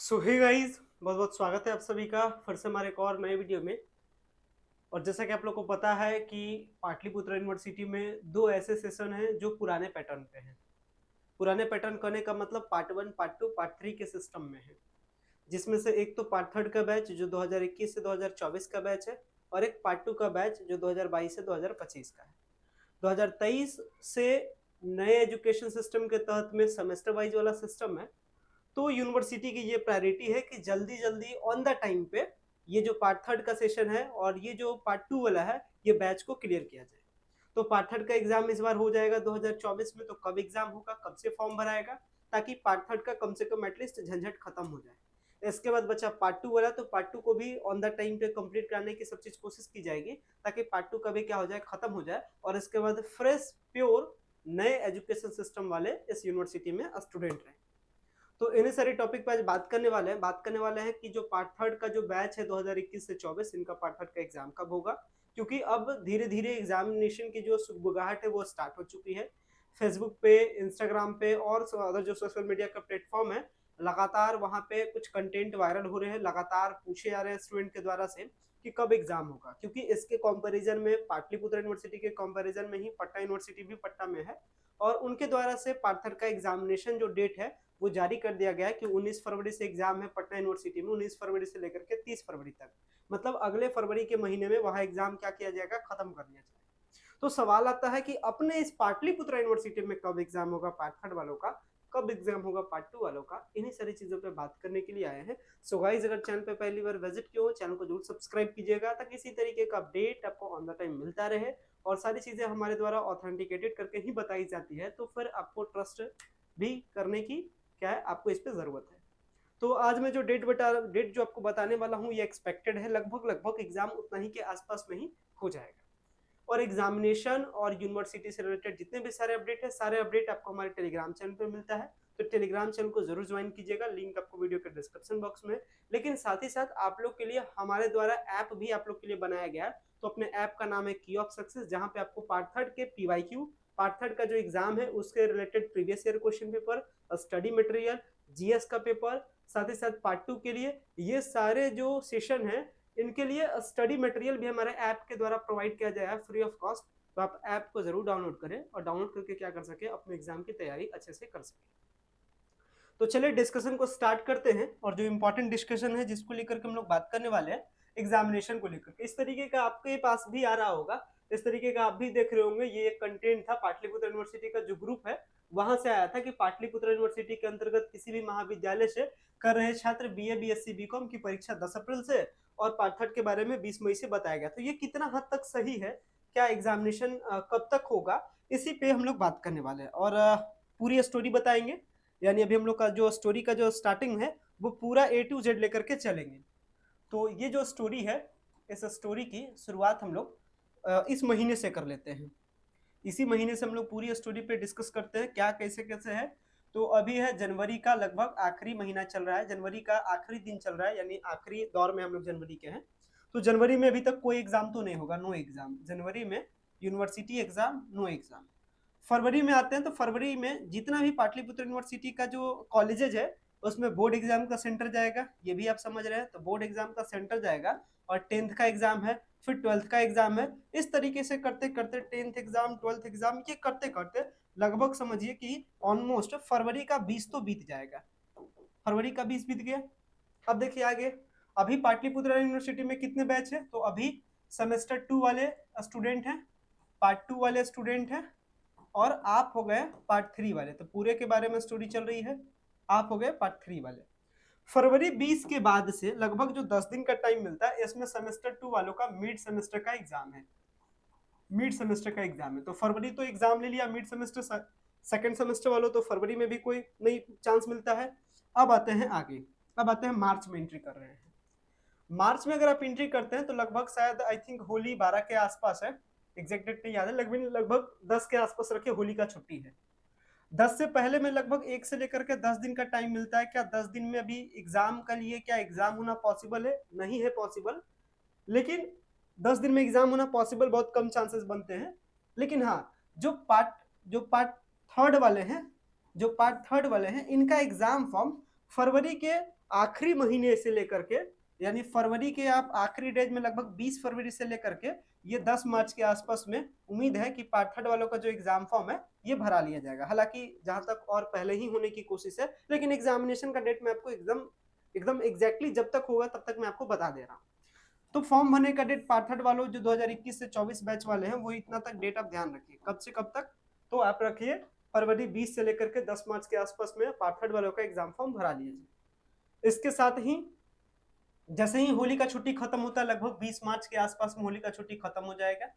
सो hey guys, बहुत बहुत स्वागत है आप सभी का फिर से हमारे एक और नए वीडियो में। और जैसा कि आप लोग को पता है कि पाटलिपुत्र यूनिवर्सिटी में दो ऐसे सेशन हैं जो पुराने पैटर्न पे हैं। पुराने पैटर्न करने का मतलब पार्ट 1, पार्ट 2, पार्ट 3 के सिस्टम में है, जिसमें से एक तो पार्ट 3 का बैच जो 2021 से 2024 का बैच है, और एक पार्ट 2 का बैच जो 2022 से 2025 का है। 2023 से नए एजुकेशन सिस्टम के तहत में सेमेस्टर वाइज वाला सिस्टम है। तो यूनिवर्सिटी की ये प्रायोरिटी है कि जल्दी जल्दी ऑन द टाइम पे ये जो पार्ट 3 का सेशन है और ये जो पार्ट 2 वाला है, ये बैच को क्लियर किया जाए। तो पार्ट 3 का एग्जाम इस बार हो जाएगा 2024 में। तो कब एग्जाम होगा, कब से फॉर्म भराएगा, ताकि पार्ट 3 का कम से कम एटलीस्ट झंझट खत्म हो जाए। इसके बाद बचा पार्ट 2 वाला, तो पार्ट 2 को भी ऑन द टाइम पे कंप्लीट कराने की सब चीज कोशिश की जाएगी, ताकि पार्ट 2 का भी क्या हो जाए, खत्म हो जाए। और इसके बाद फ्रेश प्योर नए एजुकेशन सिस्टम वाले इस यूनिवर्सिटी में स्टूडेंट रहे। तो इन्हीं सारे टॉपिक पे आज बात करने वाले हैं कि जो पार्ट 3 का जो बैच है 2021 से 24, इनका पार्ट 3 का एग्जाम कब होगा। क्योंकि अब धीरे धीरे एग्जामिनेशन की जो सुगबुगाहट है वो स्टार्ट हो चुकी है। फेसबुक पे, इंस्टाग्राम पे और अदर जो सोशल मीडिया का प्लेटफॉर्म है, लगातार वहां पे कुछ कंटेंट वायरल हो रहे हैं, लगातार पूछे जा रहे हैं स्टूडेंट के द्वारा से कि कब एग्जाम होगा। क्योंकि इसके कंपैरिजन में पाटलिपुत्र यूनिवर्सिटी के कंपैरिजन में ही पटना यूनिवर्सिटी भी पटना में है, और उनके द्वारा से पार्ट 3 का एग्जामिनेशन जो डेट है वो जारी कर दिया गया है कि 19 फरवरी से एग्जाम है पटना यूनिवर्सिटी में, 19 फरवरी से लेकर के 30 फरवरी तक। मतलब अगले फरवरी के महीने में वहां एग्जाम क्या किया जाएगा, खत्म कर दिया जाएगा। तो सवाल आता है कि अपने इस पाटलिपुत्र यूनिवर्सिटी में कब एग्जाम होगा पार्ट 3 वालों का, कब एग्जाम होगा पार्ट 2 वालों का। इन्हीं सारी चीजों पे बात करने के लिए आए हैं। सो गाइस, अगर चैनल पे पहली बार विजिट किया हो, चैनल को जरूर सब्सक्राइब कीजिएगा, ताकि इसी तरीके का अपडेट आपको ऑन द टाइम मिलता रहे। और सारी चीजें हमारे द्वारा ऑथेंटिकेटेड करके ही बताई जाती है, तो फिर आपको ट्रस्ट भी करने की क्या है, आपको इस पे जरूरत है। तो आज मैं जो डेट जो आपको बताने वाला हूँ, ये एक्सपेक्टेड है। लगभग लगभग एग्जाम उतना ही के आसपास में ही हो जाएगा। और एग्जामिनेशन और यूनिवर्सिटी से रिलेटेड जितने भी सारे अपडेट है, सारे अपडेट आपको हमारे टेलीग्राम चैनल पे मिलता है। तो टेलीग्राम चैनल को जरूर ज्वाइन कीजिएगा, लिंक आपको वीडियो के डिस्क्रिप्शन बॉक्स में। लेकिन साथ ही साथ आप लोग के लिए हमारे द्वारा ऐप भी आप लोग के लिए बनाया गया है। तो अपने ऐप का नाम है की ऑफ सक्सेस, जहां पे आपको पार्ट 3 के PYQ, पार्ट 3 का जो एग्जाम है उसके related previous year question paper, study material, GS का पेपर, साथ ही साथ पार्ट 2 के लिए ये सारे जो सेशन है, इनके लिए स्टडी मटेरियल भी हमारे ऐप के द्वारा प्रोवाइड किया जाएगा फ्री ऑफ कॉस्ट। तो आप ऐप को जरूर डाउनलोड करें और डाउनलोड करके क्या कर सके, अपने एग्जाम की तैयारी अच्छे से कर सके। तो चलिए डिस्कशन को स्टार्ट करते हैं। और जो इंपॉर्टेंट डिस्कशन है जिसको लेकर के हम लोग बात करने वाले हैं, एग्जामिनेशन को लेकर। इस तरीके का आपके पास भी आ रहा होगा, इस तरीके का आप भी देख रहे होंगे। ये एक कंटेंट था पाटलिपुत्र यूनिवर्सिटी का जो ग्रुप है, वहां से आया था कि पाटलिपुत्र यूनिवर्सिटी के अंतर्गत किसी भी महाविद्यालय से कर रहे छात्र BA BSc BCom की परीक्षा 10 अप्रैल से और पार्ट 3 के बारे में 20 मई से बताया गया। तो ये कितना हद तक सही है, क्या एग्जामिनेशन कब तक होगा, इसी पे हम लोग बात करने वाले हैं। और पूरी स्टोरी बताएंगे। यानी अभी हम लोग का जो स्टोरी का जो स्टार्टिंग है वो पूरा A to Z लेकर के चलेंगे। तो ये जो स्टोरी है, इस स्टोरी की शुरुआत हम लोग इस महीने से कर लेते हैं। इसी महीने से हम लोग पूरी स्टोरी पे डिस्कस करते हैं क्या कैसे कैसे है। तो अभी है जनवरी का लगभग आखिरी महीना चल रहा है, जनवरी का आखिरी दिन चल रहा है, यानी आखिरी दौर में हम लोग जनवरी के हैं। तो जनवरी में अभी तक कोई एग्जाम तो नहीं होगा, नो एग्जाम जनवरी में, यूनिवर्सिटी एग्जाम, नो एग्जाम। फरवरी में आते हैं, तो फरवरी में जितना भी पाटलिपुत्र यूनिवर्सिटी का जो कॉलेजेज है उसमें बोर्ड एग्जाम का सेंटर जाएगा, ये भी आप समझ रहे हैं। तो बोर्ड एग्जाम का सेंटर जाएगा, और 10th का एग्जाम है, फिर 12th का एग्जाम है। इस तरीके से करते करते 10th एग्जाम, 12th एग्जाम, ये करते करते लगभग समझिए कि ऑलमोस्ट फरवरी का 20 तो बीत जाएगा। फरवरी का 20 बीत गया। अब देखिए आगे, अभी पाटलिपुत्र यूनिवर्सिटी में कितने बैच है, तो अभी सेमेस्टर 2 वाले स्टूडेंट हैं, पार्ट 2 वाले स्टूडेंट हैं, और आप हो गए पार्ट 3 वाले। तो पूरे के बारे में स्टोरी चल रही है, आप हो गए पार्ट 3 वाले। फरवरी 20 के बाद से लगभग जो 10 दिन का टाइम मिलता है, इसमें सेमेस्टर 2 वालों का मिड सेमेस्टर का एग्जाम है, मिड सेमेस्टर का एग्जाम है। तो फरवरी तो एग्जाम ले लिया मिड सेमेस्टर, सेकेंड सेमेस्टर वालों तो फरवरी में भी कोई नहीं चांस मिलता है। अब आते हैं आगे, अब आते हैं मार्च में एंट्री कर रहे हैं। मार्च में अगर आप एंट्री करते हैं तो लगभग शायद आई थिंक होली 12 के आसपास है, एग्जैक्ट डेट नहीं याद है, लगभग लगभग 10 के आसपास रखे, होली का छुट्टी है। 10 से पहले में लगभग 1 से लेकर के 10 दिन का टाइम मिलता है। क्या 10 दिन में अभी एग्जाम का लिए क्या एग्जाम होना पॉसिबल है? नहीं है पॉसिबल। लेकिन 10 दिन में एग्जाम होना पॉसिबल, बहुत कम चांसेस बनते हैं। लेकिन हाँ, जो पार्ट थर्ड वाले हैं, जो पार्ट थर्ड वाले हैं, इनका एग्जाम फॉर्म फरवरी के आखिरी महीने से लेकर के, यानी फरवरी के आप आखिरी डेज में लगभग 20 फरवरी से लेकर के ये 10 मार्च के आसपास में उम्मीद है कि पार्ट थर्ड वालों का जो एग्जाम फॉर्म है ये भरा लिया जाएगा। हालांकि जहां तक और पहले ही होने की कोशिश है, लेकिन एग्जामिनेशन का डेट मैं आपको एकदम एकदम एग्जैक्टली जब तक होगा तब तक मैं आपको बता दे रहा हूँ। तो फॉर्म भरने का डेट पार्ट थर्ड वालों जो 2021 से 24 बैच वाले हैं वो इतना तक डेट आप ध्यान रखिए। कब से कब तक? तो आप रखिए फरवरी 20 से लेकर के 10 मार्च के आसपास में पार्ट थर्ड वालों का एग्जाम फॉर्म भरा लीजिए। इसके साथ ही जैसे ही होली का छुट्टी खत्म होता है, लगभग 20 मार्च के आसपास में होली का छुट्टी खत्म हो जाएगा,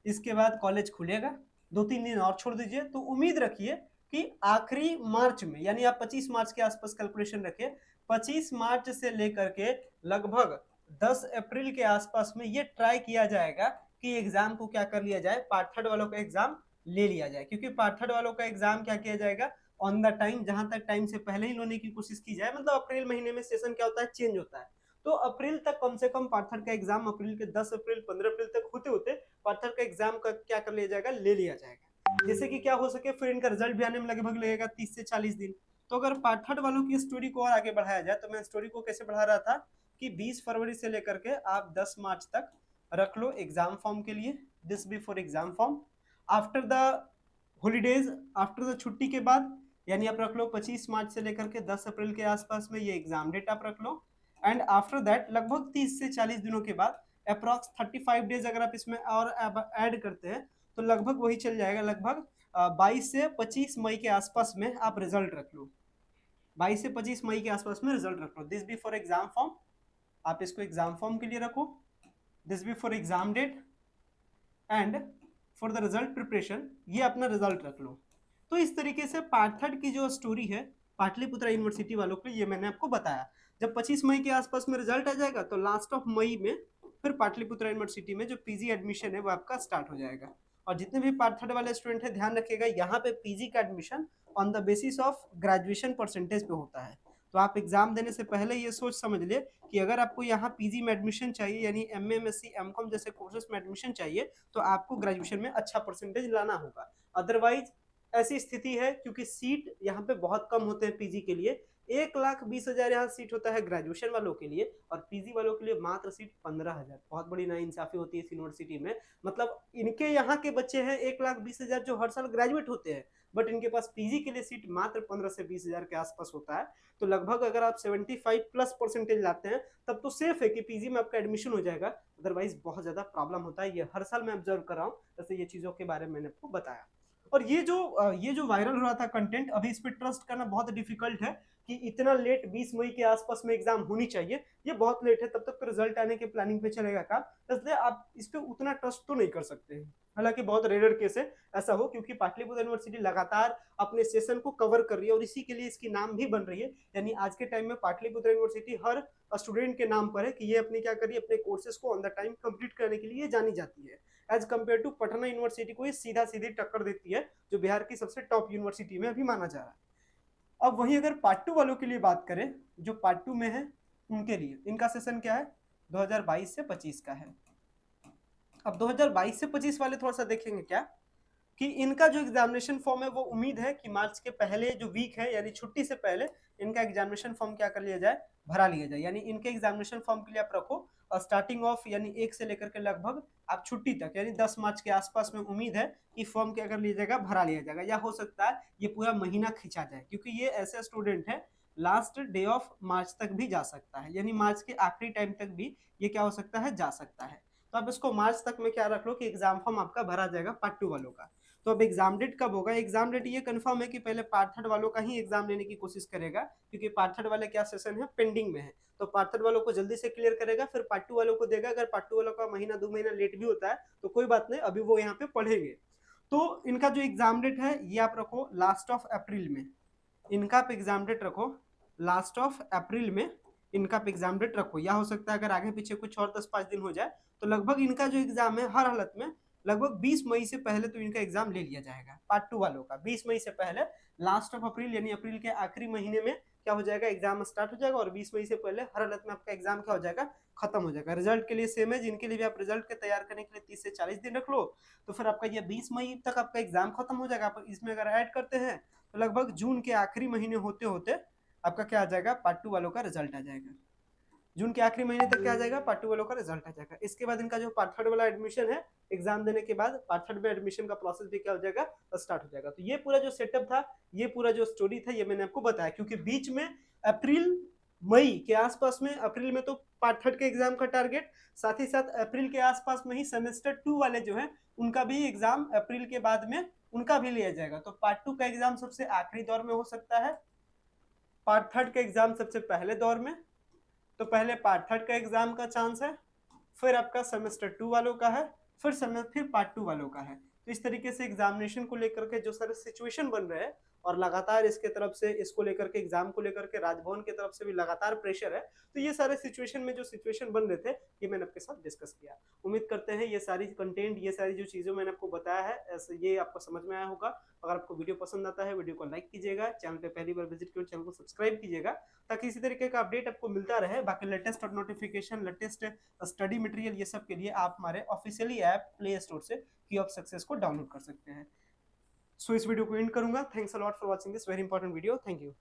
इसके बाद कॉलेज खुलेगा, 2-3 दिन और छोड़ दीजिए, तो उम्मीद रखिए कि आखिरी मार्च में, यानी आप 25 मार्च के आसपास कैलकुलेशन रखिए, 25 मार्च से लेकर के लगभग 10 अप्रैल के आसपास में ये ट्राई किया जाएगा कि एग्जाम को क्या कर लिया जाए, पार्ट थर्ड वालों का एग्जाम ले लिया जाए। क्योंकि पार्ट थर्ड वालों का एग्जाम क्या किया जाएगा, ऑन द टाइम, जहां तक टाइम से पहले ही लेने की कोशिश की जाए। मतलब अप्रैल महीने में सेशन क्या होता है, चेंज होता है, तो अप्रैल तक कम से कम पार्ट थर्ड का एग्जाम, अप्रैल के 10 अप्रैल 15 अप्रैल तक होते होते पार्ट थर्ड का एग्जाम का क्या कर लिया जाएगा, ले लिया जाएगा, जैसे कि क्या हो सके, फिर इनका रिजल्ट भी आने में लगभग लगेगा 30 से 40 दिन। तो अगर पार्ट थर्ड वालों की स्टोरी को और आगे बढ़ाया जाए, तो मैं स्टोरी को कैसे बढ़ा रहा था कि 20 फरवरी से लेकर के आप 10 मार्च तक रख लो एग्जाम फॉर्म के लिए, this before exam form. After the holidays, after the छुट्टी के बाद, यानी आप रख लो 25 मार्च से लेकर के 10 अप्रैल के आसपास में ये एग्जाम डेट आप रख लो। एंड आफ्टर दैट लगभग 30 से 40 दिनों के बाद, अप्रॉक्स 35 डेज अगर आप इसमें और ऐड करते हैं, तो लगभग वही चल जाएगा, लगभग 22 से 25 मई के आसपास में आप रिजल्ट रख लो। 22 से 25 मई के आसपास में रिजल्ट रख लो, this be for exam form, आप इसको एग्जाम फॉर्म के लिए रखो, this be for exam date and for the result preparation, ये अपना रिजल्ट रख लो। तो इस तरीके से पार्ट थर्ड की जो स्टोरी है पाटलिपुत्रा यूनिवर्सिटी वालों के लिए, ये मैंने आपको बताया। जब 25 मई के आसपास में रिजल्ट आ जाएगा, तो लास्ट ऑफ मई में फिर पाटलिपुत्रा यूनिवर्सिटी में जो पीजी एडमिशन है वो आपका स्टार्ट हो जाएगा। और जितने भी पार्ट थर्ड वाले स्टूडेंट है, ध्यान रखिएगा, यहाँ पे पीजी का admission on the basis of graduation percentage पे होता है। तो आप एग्जाम देने से पहले ये सोच समझ ले कि अगर आपको यहाँ पीजी में एडमिशन चाहिए, यानी एमए, एमएससी, एमकॉम जैसे कोर्सेज में एडमिशन चाहिए, तो आपको ग्रेजुएशन में अच्छा परसेंटेज लाना होगा। अदरवाइज ऐसी स्थिति है, क्योंकि सीट यहाँ पे बहुत कम होते हैं पीजी के लिए, 1,20,000 यहाँ सीट होता है ग्रेजुएशन वालों के लिए, और पीजी वालों के लिए मात्र सीट 15,000। बहुत बड़ी नाइंसाफी होती है इस यूनिवर्सिटी में। मतलब इनके यहाँ के बच्चे हैं 1,20,000 जो हर साल ग्रेजुएट होते हैं, बट इनके पास पीजी के लिए सीट मात्र 15 से 20,000 के आसपास होता है। तो लगभग अगर आप 75 प्लस परसेंटेज लाते हैं, तब तो सेफ है कि पीजी में आपका एडमिशन हो जाएगा। अदरवाइज बहुत ज्यादा प्रॉब्लम होता है, ये हर साल मैं ऑब्जर्व कर रहा हूँ, जैसे ये चीजों के बारे में मैंने आपको बताया। और ये जो वायरल हो रहा था कंटेंट, अभी इस पर ट्रस्ट करना बहुत डिफिकल्ट है कि इतना लेट 20 मई के आसपास में एग्जाम होनी चाहिए, ये बहुत लेट है, तब तक तो रिजल्ट आने के प्लानिंग पे चलेगा काम, इसलिए आप इस पे उतना ट्रस्ट तो नहीं कर सकते हैं। हालांकि बहुत रेयर केस है ऐसा हो, क्योंकि पाटलिपुत्र यूनिवर्सिटी लगातार अपने सेशन को कवर कर रही है और इसी के लिए इसकी नाम भी बन रही है। यानी आज के टाइम में पाटलिपुत्र यूनिवर्सिटी हर स्टूडेंट के नाम पर है कि ये अपने क्या करिए, अपने कोर्सेज को ऑन द टाइम कंप्लीट करने के लिए जानी जाती है। As compare to Patna university को ये सीधा सीधी टक्कर देती है, जो बिहार की सबसे टॉप यूनिवर्सिटी में अभी माना जा रहा है। अब वहीं अगर पार्ट टू वालों के लिए बात करें, जो पार्ट टू में है, उनके लिए इनका सेशन क्या है, 2022 से 25 का है। अब 2022 से 25 वाले थोड़ा सा देखेंगे क्या कि इनका जो एग्जामिनेशन फॉर्म है, वो उम्मीद है कि मार्च के पहले जो वीक है, यानी छुट्टी से पहले इनका एग्जामिनेशन फॉर्म क्या कर लिया जाए, भरा लिया जाए। यानी इनके एग्जामिनेशन फॉर्म के लिए आप रखो स्टार्टिंग ऑफ, यानी 1 से लेकर के लगभग आप छुट्टी तक, यानी 10 मार्च के आसपास में उम्मीद है कि फॉर्म क्या कर लिया जाएगा, भरा लिया जाएगा। या हो सकता है ये पूरा महीना खींचा जाए, क्योंकि ये ऐसे स्टूडेंट है लास्ट डे ऑफ मार्च तक भी जा सकता है, यानी मार्च के आखिरी टाइम तक भी ये क्या हो सकता है, जा सकता है। तो आप इसको मार्च तक में क्या रख लो कि एग्जाम फॉर्म आपका भरा जाएगा पार्ट टू वालों का। तो अब एग्जाम डेट कब होगा, एग्जाम डेट ये कंफर्म है कि पहले पार्ट थर्ड वालों का ही एग्जाम लेने की कोशिश करेगा, क्योंकि पार्ट थर्ड वाले क्या सेशन है, पेंडिंग में है। तो पार्ट थर्ड वालों को जल्दी से क्लियर करेगा, फिर पार्ट टू वालों को देगा। अगर पार्ट टू वालों का महीना 2 महीना लेट भी होता है तो कोई बात नहीं, अभी वो यहाँ पे पढ़ेंगे। तो इनका जो एग्जाम डेट है ये आप रखो लास्ट ऑफ अप्रैल में, इनका आप एग्जाम डेट रखो लास्ट ऑफ अप्रैल में, इनका आप एग्जाम डेट रखो। या हो सकता है अगर आगे पीछे कुछ और 10-5 दिन हो जाए, तो लगभग इनका जो एग्जाम है हर हालत में लगभग 20 मई से पहले तो इनका एग्जाम ले लिया जाएगा, पार्ट टू वालों का 20 मई से पहले। लास्ट ऑफ अप्रैल यानी अप्रैल के आखिरी महीने में क्या हो जाएगा, एग्जाम स्टार्ट हो जाएगा, और 20 मई से पहले हर हालत में आपका एग्जाम क्या हो जाएगा, खत्म हो जाएगा। रिजल्ट के लिए सेम है, जिनके लिए भी आप रिजल्ट के तैयार करने के लिए 30 से 40 दिन रख लो, तो फिर आपका ये 20 मई तक आपका एग्जाम खत्म हो जाएगा। आप इसमें अगर ऐड करते हैं तो लगभग जून के आखिरी महीने होते होते आपका क्या आ जाएगा, पार्ट 2 वालों का रिजल्ट आ जाएगा। जून के आखिरी महीने तक क्या आ जाएगा, पार्ट 2 वालों का रिजल्ट आ जाएगा। इसके बाद इनका जो पार्ट 3 वाला एडमिशन है, एग्जाम देने के बाद पार्ट 3 में एडमिशन का प्रोसेस भी क्या हो जाएगा, स्टार्ट हो जाएगा। तो ये पूरा जो सेटअप था, ये पूरा जो स्टोरी था, ये मैंने आपको बताया, क्योंकि बीच में अप्रैल मई के आसपास में, अप्रैल में तो पार्ट 3 के एग्जाम का टारगेट, साथ ही साथ अप्रैल के आसपास में ही सेमेस्टर 2 वाले जो है उनका भी एग्जाम अप्रैल के बाद में उनका भी लिया जाएगा। तो पार्ट 2 का एग्जाम सबसे आखिरी दौर में हो सकता है, पार्ट 3 का एग्जाम सबसे पहले दौर में। तो पहले पार्ट 3 का एग्जाम का चांस है, फिर आपका सेमेस्टर 2 वालों का है, फिर पार्ट 2 वालों का है। तो इस तरीके से एग्जामिनेशन को लेकर के जो सारे सिचुएशन बन रहे हैं, और लगातार इसके तरफ से, इसको लेकर के, एग्जाम को लेकर के राजभवन की तरफ से भी लगातार प्रेशर है। तो ये सारे सिचुएशन में जो सिचुएशन बन रहे थे, ये मैंने आपके साथ डिस्कस किया। उम्मीद करते हैं ये सारी कंटेंट, ये सारी जो चीजें मैंने आपको बताया है, ऐसे ये आपको समझ में आया होगा। अगर आपको वीडियो पसंद आता है, वीडियो को लाइक कीजिएगा, चैनल पे पहली बार विजिट किया, चैनल को सब्सक्राइब कीजिएगा, ताकि इसी तरीके का अपडेट आपको मिलता रहे। बाकी लेटेस्ट और नोटिफिकेशन, लेटेस्ट स्टडी मटेरियल, ये सब के लिए आप हमारे ऑफिशियली ऐप प्ले स्टोर से की ऑफ सक्सेस को डाउनलोड कर सकते हैं। सो इस वीडियो को एंड करूंगा। Thanks a lot for watching this very important video. Thank you.